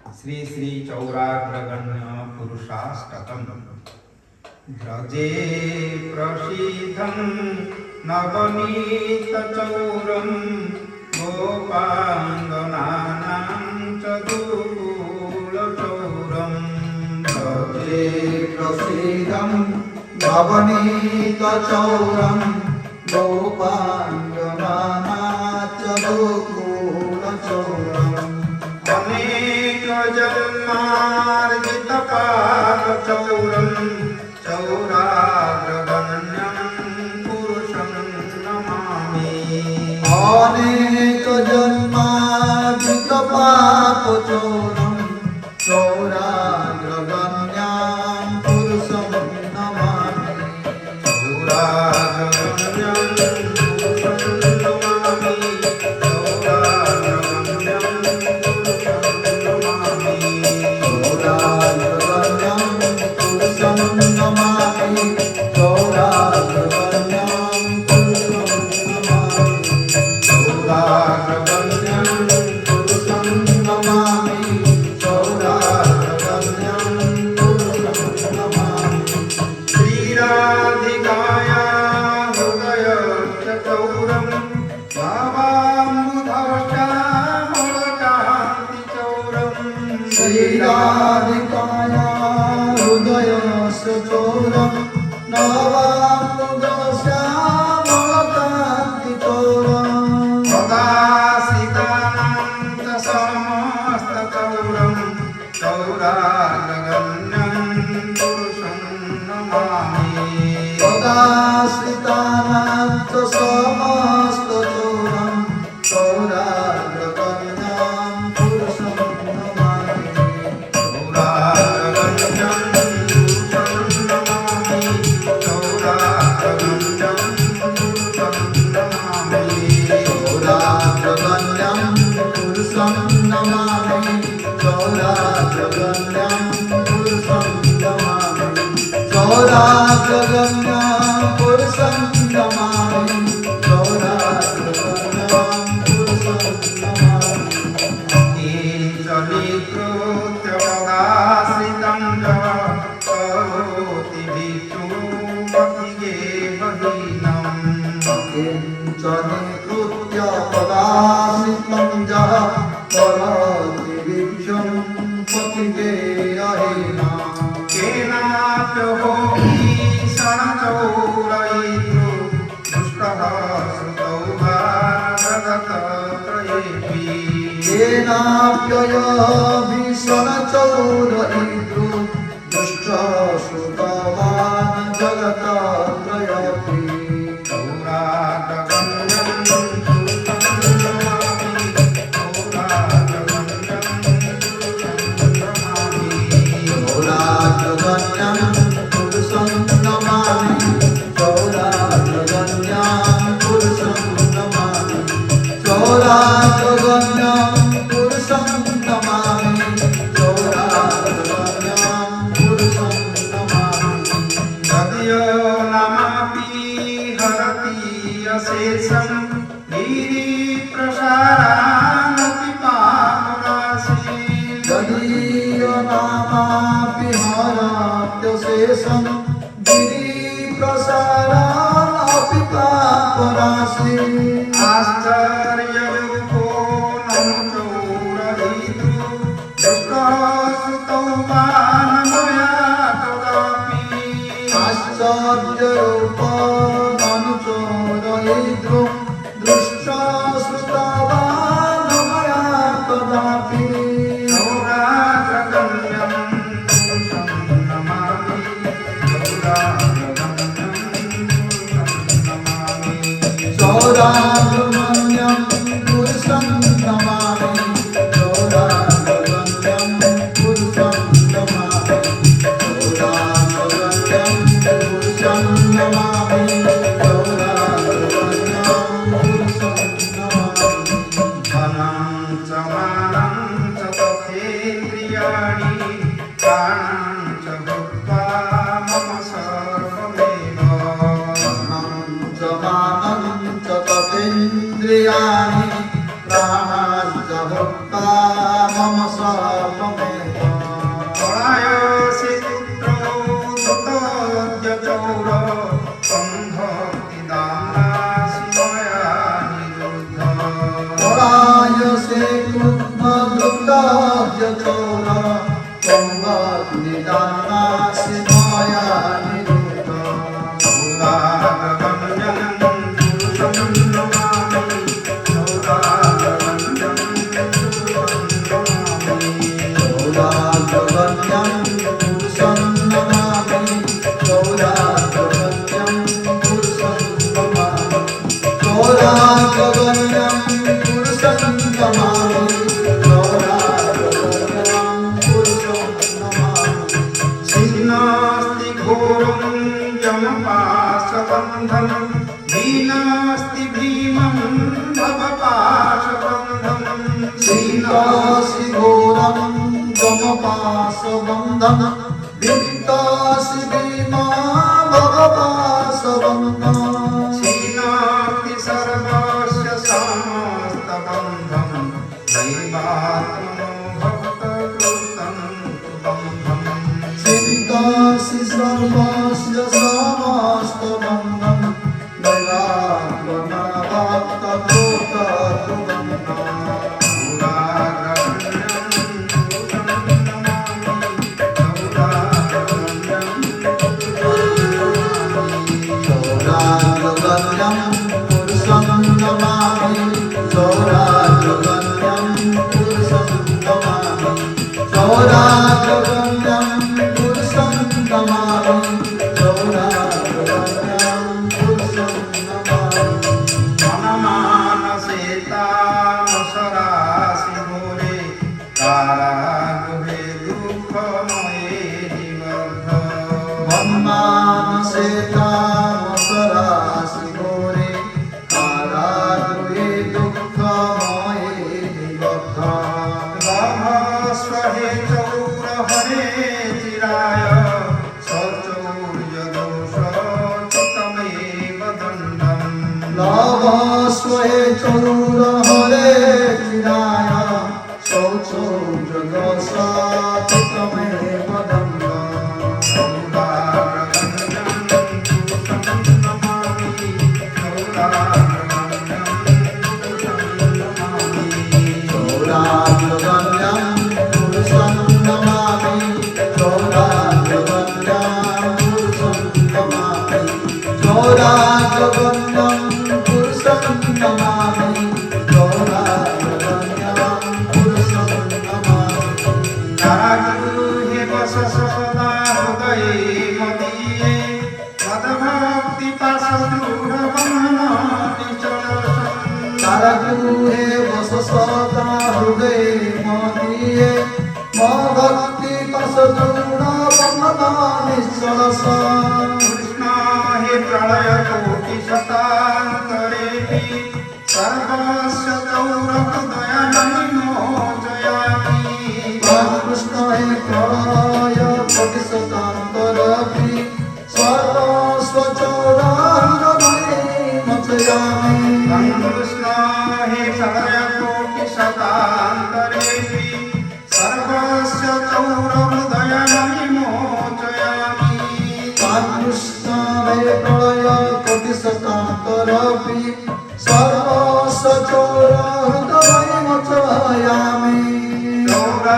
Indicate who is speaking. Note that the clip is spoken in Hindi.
Speaker 1: श्री श्री चौराग्रगण्य पुरुषाष्टकम् व्रजे प्रसीदं नवनीतचौरं गोपाङ्गनानां च दुकूलचौरम्
Speaker 2: व्रजे प्रसीदं नवनीतचौरं गोपाङ्गनानां च दुकूलचौरम्
Speaker 1: अनेकजन्मार्जितपापचौरं चौराग्रगण्यं पुरुषं नमामि।
Speaker 2: अनेकजन्मार्जितपापचौरं चौराग्रगण्यं पुरुषं नमामि।
Speaker 1: चौराग्रगण्यं पुरुषं नमामि।
Speaker 2: श्रीराधिकाया हृदयश्चौरं नवामुदश्यामलकान्तिचौरम्
Speaker 1: सदासितानां च समस्तचौरं चौराग्रगण्यं पुरुषं नमामि।
Speaker 2: सदाश्रितानां च समस्तचौरं चौराग्रगण्यं पुरुषं नमामि। चौराग्रगण्यं पुरुषं नमामि। चौराग्रगण्यं पुरुषं नमामि। चौराग्रगण्यं पुरुषं नमामि। चौराग्रगण्यं पुरुषं नमामि।
Speaker 1: कीर्तनीकृत्य पदाश्रितं च करोति भिक्षुपतिगे बहिनम्।
Speaker 2: किञ्चनीकृत्य पदाश्रितं जः करोति भिक्षुं पथिगे अहिनम्।
Speaker 1: केनाप्यहो भीषणचौरयितृ दुष्टः श्रुतौ वा जगत्त्रयेऽपि।
Speaker 2: केनाप्ययभीषणचौरयितृ दुष्टश्रुतवान् जगत्त्रयेऽपि।
Speaker 1: चौराग्रगण्यं पुरुषं नमामि। चौराग्रगण्यं पुरुषं नमामि।
Speaker 2: चौराग्रगण्यं पुरुषं नमामि। चौराग्रगण्यं पुरुषं नमामि। चौराग्रगण्यं पुरुषं नमामि।
Speaker 1: तदयो नमापि हरति अशेषं गिरिप्रसारानपि पापराशि।
Speaker 2: तदीयनामापि हरत्यशेषं गिरिप्रसारानपि पापराशि।
Speaker 1: आश्चर्यरूपो ननु चौरयितृ दुष्टश्रुतौ वा न मया कदापि।
Speaker 2: आश्चर्यरूपं अनुचोरयितृ दृष्टश्रुतवान् मया कदापि।
Speaker 1: चौराग्रगण्यं पुरुषं नमामि। चौराग्रगण्यं पुरुषं नमामि।
Speaker 2: चौराग्रगण्यं पुरुषं नमामि। चौराग्रगण्यं पुरुषं नमामि। चौराग्रगण्यं पुरुषं नमामि।
Speaker 1: धनं च मानं च तथेन्द्रियाणि प्राणं च भुक्त्वा मम सर्वमेव।
Speaker 2: धनं च मानं च तथेन्द्रियाणि प्राणाश्च भुक्त्वा मम सर्वमेव। चोर निदानासि माया निरुद्ध
Speaker 1: सौरागवन्यं पुरुषं नमामि
Speaker 2: सौरागवन्यं पुरुषं नमामि सौरागवन्यं पुरुषं नमामि सौरागवन्यं पुरुषं नमामि
Speaker 1: छिन्नास्ति घोरं यमपाशबन्धं दीनास्ति भीमं भवपाशबन्धं
Speaker 2: सीतासि घोरं गमपाशबन्धं वित्तासि भीमा भवपाशबन्धं
Speaker 1: छिन्नास्ति सर्वस्य समस्तबन्धं दैवात्मनो भक्तकृतं बन्धं
Speaker 2: सीतासि सर्वस्य समस्तबन्धं सौरागवन्यं पुरुषं नमामि सौरागवन्यं पुरुषं नमामि सौरागवन्यं पुरुषं नमामि सौरागवन्यं पुरुषं नमामि
Speaker 1: मनमानसेतामसरासि घोरे कारागृहे दुःखमये निबद्ध
Speaker 2: मन्मानसेतामसरासि घोरे कारागृहे दुःखमये निबद्ध
Speaker 1: स्वहे चौरहरे चिराय सचौर्यदोषचितमेव दण्डम्
Speaker 2: लाभस्वहे चौरहरे चिराय शौचौर्यदोषाचितमेव दण्डम् सौरागवन्यं पुरुषं नमामि सौरागवन्यं पुरुषं नमामि सौरागवन्यं पुरुषं नमामि सौरागवन्यं पुरुषं नमामि
Speaker 1: कारागृहे वस सदा हृदये मदीये मदभक्तिपाशदृढबन्धनानिचलसन्
Speaker 2: कारागृहे वस सदा हृदये मदीये मदभक्तिपाशदृढबन्धनानिचलसन्
Speaker 1: कृष्णा हे प्रलयकोटिशतान्तरेऽपि सर्वस्य चौरहृदयननिमोचयामि
Speaker 2: कृष्ण हे प्रलय कोटिशतान्तरपि सर्वस्वचौराहृदयमचयामि
Speaker 1: कृष्णा हे प्रलयकोटिशतान्तरेऽपि सर्वस्य चौरहृदयननिमोचयामि
Speaker 2: कृष्ण हे प्रलय कोटिशतान्तरपि सर्वस्वचौराहृदयमचयामि
Speaker 1: गौरा